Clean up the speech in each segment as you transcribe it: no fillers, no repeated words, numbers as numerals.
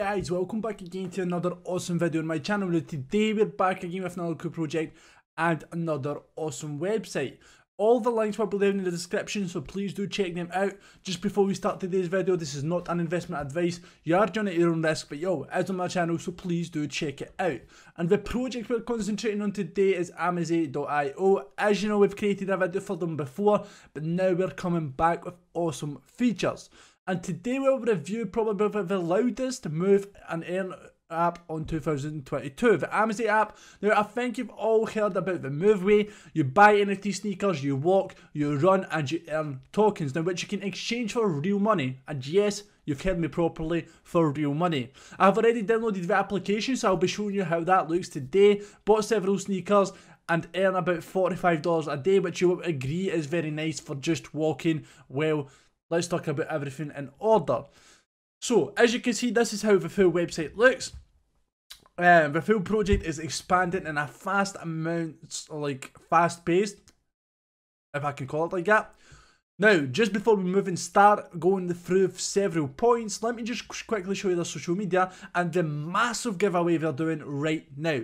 guys, welcome back again to another awesome video on my channel. Now today we're back again with another cool project and another awesome website. All the links will be down in the description, so please do check them out. Just before we start today's video, this is not an investment advice. You are doing it at your own risk, but yo, it's on my channel, so please do check it out. And the project we're concentrating on today is Amazy.io. As you know, we've created a video for them before, but now we're coming back with awesome features. And today we'll review probably the loudest move and earn app on 2022, the Amazy app. Now I think you've all heard about the move way. You buy NFT sneakers, you walk, you run, and you earn tokens, now which you can exchange for real money. And yes, you've heard me properly, for real money. I've already downloaded the application, so I'll be showing you how that looks today. Bought several sneakers and earn about $45 a day, which you will agree is very nice for just walking. Well, let's talk about everything in order. So, as you can see, this is how the full website looks. The full project is expanding in a fast paced, if I can call it like that. Now, just before we move and start going through several points, let me just quickly show you their social media and the massive giveaway they're doing right now.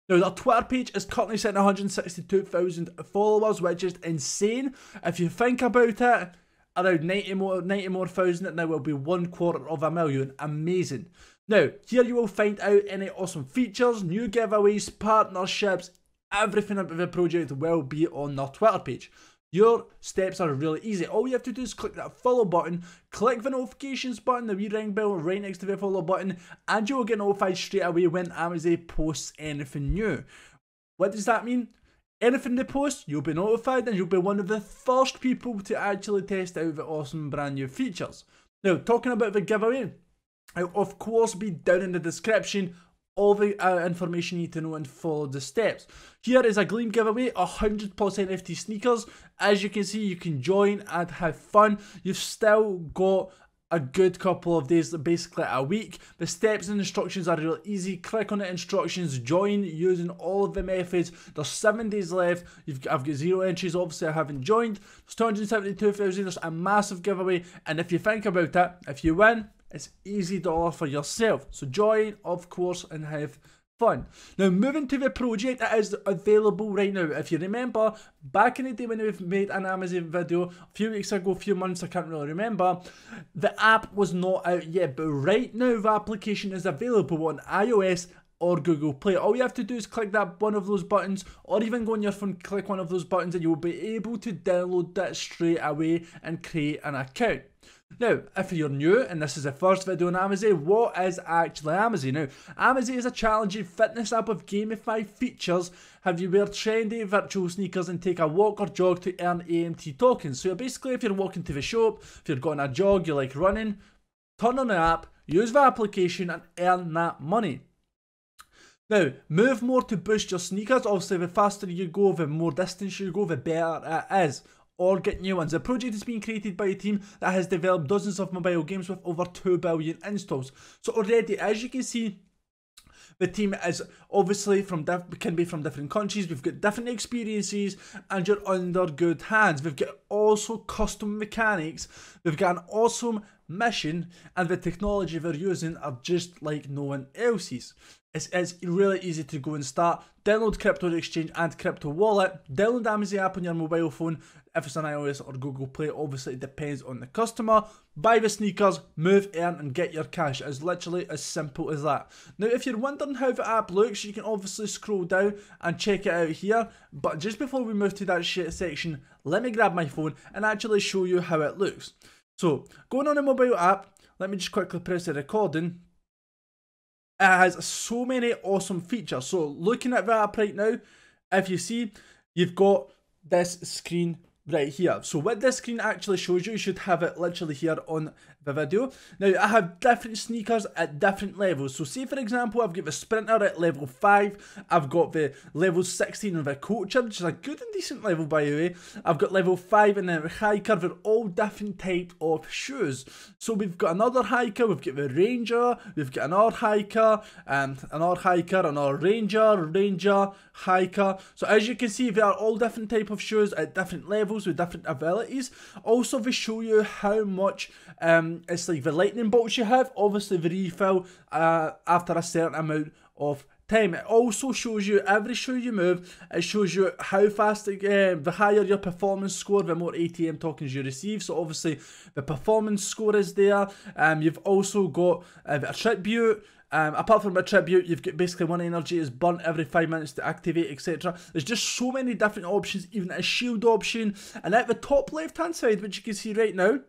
Now, their Twitter page is currently sitting at 162,000 followers, which is insane. If you think about it, around 90 more thousand, it now will be 250,000. Amazing. Now, here you will find out any awesome features, new giveaways, partnerships, everything about the project will be on their Twitter page. Your steps are really easy. All you have to do is click that follow button, click the notifications button, the wee ring bell right next to the follow button, and you will get notified straight away when Amazy posts anything new. What does that mean? Anything they post, you'll be notified and you'll be one of the first people to actually test out the awesome brand new features. Now, talking about the giveaway, it'll of course be down in the description, all the information you need to know and follow the steps. Here is a Gleam giveaway, 100+ NFT sneakers. As you can see, you can join and have fun. You've still got a good couple of days, basically a week. The steps and instructions are real easy. Click on the instructions, join using all of the methods. There's 7 days left. I've got 0 entries, obviously I haven't joined. There's 272,000, there's a massive giveaway, and if you think about it, if you win, it's easy dollar for yourself. So join, of course, and have fun. Now, moving to the project, it is available right now. If you remember, back in the day when we've made an Amazy video, a few weeks ago, a few months, I can't really remember, the app was not out yet, but right now the application is available on iOS or Google Play. All you have to do is click that one of those buttons, or even go on your phone, click one of those buttons, and you will be able to download that straight away and create an account. Now, if you're new and this is the first video on Amazy, what is actually Amazy? Now, Amazy is a challenging fitness app with gamified features. Have you wear trendy virtual sneakers and take a walk or jog to earn AMT tokens. So basically, if you're walking to the shop, if you're going a jog, you like running, turn on the app, use the application and earn that money. Now, move more to boost your sneakers. Obviously, the faster you go, the more distance you go, the better it is. Or get new ones. The project is being created by a team that has developed dozens of mobile games with over 2 billion installs. So already, as you can see, the team is obviously can be from different countries. We've got different experiences, and you're under good hands. We've got also custom mechanics. We've got an awesome mission, and the technology they're using are just like no one else's. It's really easy to go and start. Download Crypto Exchange and Crypto Wallet. Download the Amazy app on your mobile phone. If it's on iOS or Google Play, obviously it depends on the customer. Buy the sneakers, move, earn, and get your cash. It's literally as simple as that. Now, if you're wondering how the app looks, you can obviously scroll down and check it out here. But just before we move to that section, let me grab my phone and actually show you how it looks. So, going on a mobile app, let me just quickly press the recording. It has so many awesome features. So looking at the app right now, if you see, you've got this screen right here. So what this screen actually shows you, you should have it literally here on the video. Now, I have different sneakers at different levels. So say for example, I've got the Sprinter at level 5. I've got the level 16 of the Coacher, which is a good and decent level by the way. I've got level 5 and then the Hiker. They're all different types of shoes. So we've got another Hiker, we've got the Ranger, we've got another Hiker, and another Hiker, another Ranger, Hiker. So as you can see, they are all different type of shoes at different levels with different abilities. Also, they show you how much it's like the lightning bolts you have, obviously the refill after a certain amount of time. It also shows you every shoe you move. It shows you how fast, the higher your performance score, the more ATM tokens you receive. So obviously the performance score is there. You've also got a tribute. Apart from a tribute, you've got basically 1 energy is burnt every 5 minutes to activate, etc. There's just so many different options, even a shield option. And at the top left hand side, which you can see right now,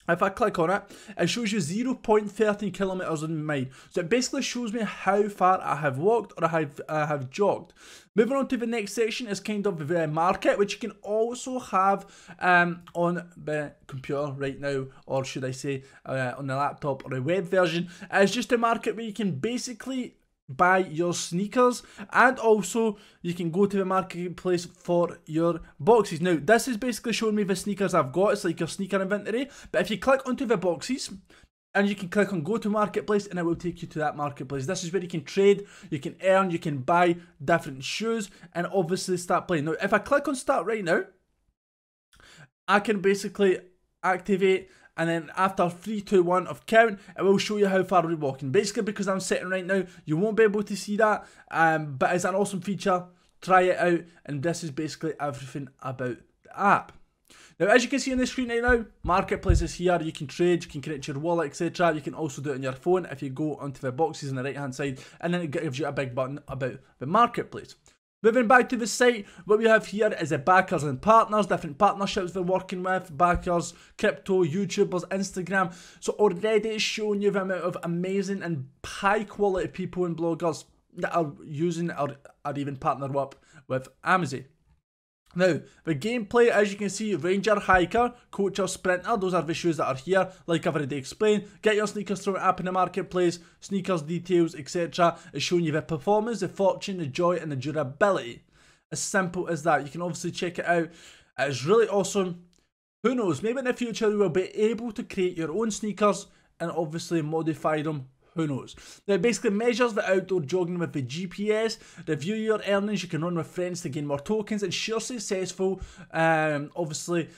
if I click on it, it shows you 0.13 kilometers in mile. So it basically shows me how far I have walked or I have jogged. Moving on to the next section is kind of the market, which you can also have on the computer right now, or should I say on the laptop or a web version. It's just a market where you can basically buy your sneakers, and also you can go to the marketplace for your boxes. Now this is basically showing me the sneakers I've got. It's like your sneaker inventory, but if you click onto the boxes and you can click on go to marketplace, and it will take you to that marketplace. This is where you can trade, you can earn, you can buy different shoes, and obviously start playing. Now if I click on start right now, I can basically activate, and then after 3, 2, 1 of count, it will show you how far we're walking. Basically, because I'm sitting right now, you won't be able to see that, but it's an awesome feature. Try it out, and this is basically everything about the app. Now, as you can see on the screen right now, marketplace is here. You can trade, you can connect your wallet, etc. You can also do it on your phone if you go onto the boxes on the right hand side, and then it gives you a big button about the marketplace. Moving back to the site, what we have here is the backers and partners, different partnerships they're working with, backers, crypto, YouTubers, Instagram. So already it's showing you the amount of amazing and high quality people and bloggers that are using or even partner up with Amazy. Now, the gameplay, as you can see, Ranger, Hiker, Coacher, Sprinter, those are the shoes that are here, like I've already explained. Get your sneakers through an app in the marketplace, sneakers details, etc. It's showing you the performance, the fortune, the joy, and the durability. As simple as that. You can obviously check it out. It's really awesome. Who knows, maybe in the future you will be able to create your own sneakers and obviously modify them. Who knows? Now, it basically measures the outdoor jogging with the GPS, review your earnings, you can run with friends to gain more tokens, and share successful,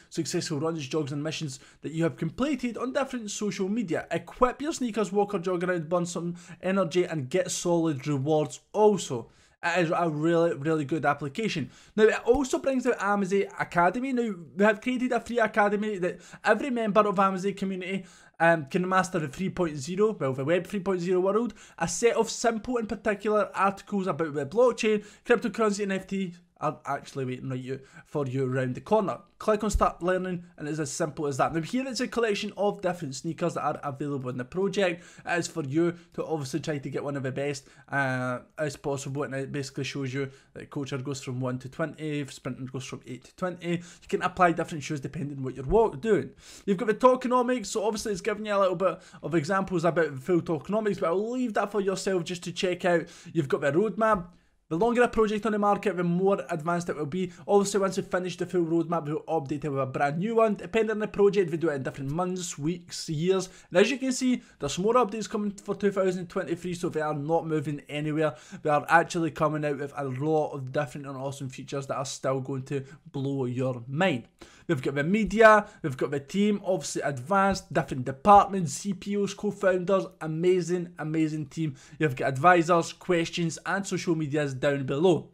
successful runs, jogs, and missions that you have completed on different social media. Equip your sneakers, walk or jog around, burn some energy, and get solid rewards also. It is a really, really good application. Now, it also brings out Amazy Academy. Now, we have created a free academy that every member of Amazy community can master the 3.0, well, the web 3.0 world. A set of simple and particular articles about the blockchain, cryptocurrency, and NFT are actually waiting right for you around the corner. Click on start learning, and it's as simple as that. Now here it's a collection of different sneakers that are available in the project. It is for you to obviously try to get one of the best as possible, and it basically shows you that Coacher goes from 1 to 20, Sprinter goes from 8 to 20. You can apply different shoes depending on what you're doing. You've got the tokenomics, so obviously it's giving you a little bit of examples about the full tokenomics, but I'll leave that for yourself just to check out. You've got the roadmap. The longer a project on the market, the more advanced it will be. Obviously, once we finish the full roadmap, we'll update it with a brand new one. Depending on the project, we do it in different months, weeks, years. And as you can see, there's more updates coming for 2023, so they are not moving anywhere. They are actually coming out with a lot of different and awesome features that are still going to blow your mind. We've got the media, we've got the team, obviously advanced, different departments, CPOs, co-founders, amazing, amazing team. You've got advisors, questions, and social medias down below.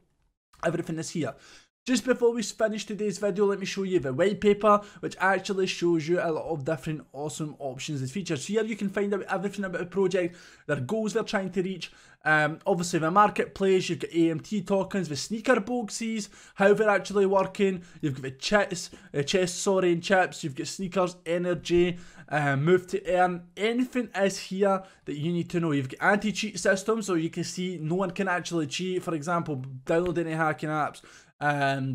Everything is here. Just before we finish today's video, let me show you the white paper, which actually shows you a lot of different awesome options and features. So here you can find out everything about the project, their goals they're trying to reach, obviously the marketplace, you've got AMT tokens, the sneaker boxes, how they're actually working, you've got the chests and chips, you've got sneakers, energy, move to earn. Anything is here that you need to know. You've got anti-cheat system, so you can see no one can actually cheat. For example, download any hacking apps,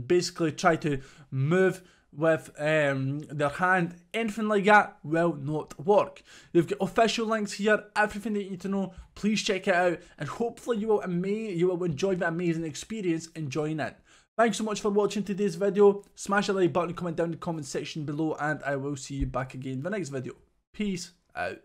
basically try to move with their hand, anything like that will not work. You've got official links here, everything that you need to know. Please check it out, and hopefully you will enjoy the amazing experience enjoying it. Thanks so much for watching today's video. Smash the like button, comment down in the comment section below, and I will see you back again in the next video. Peace out.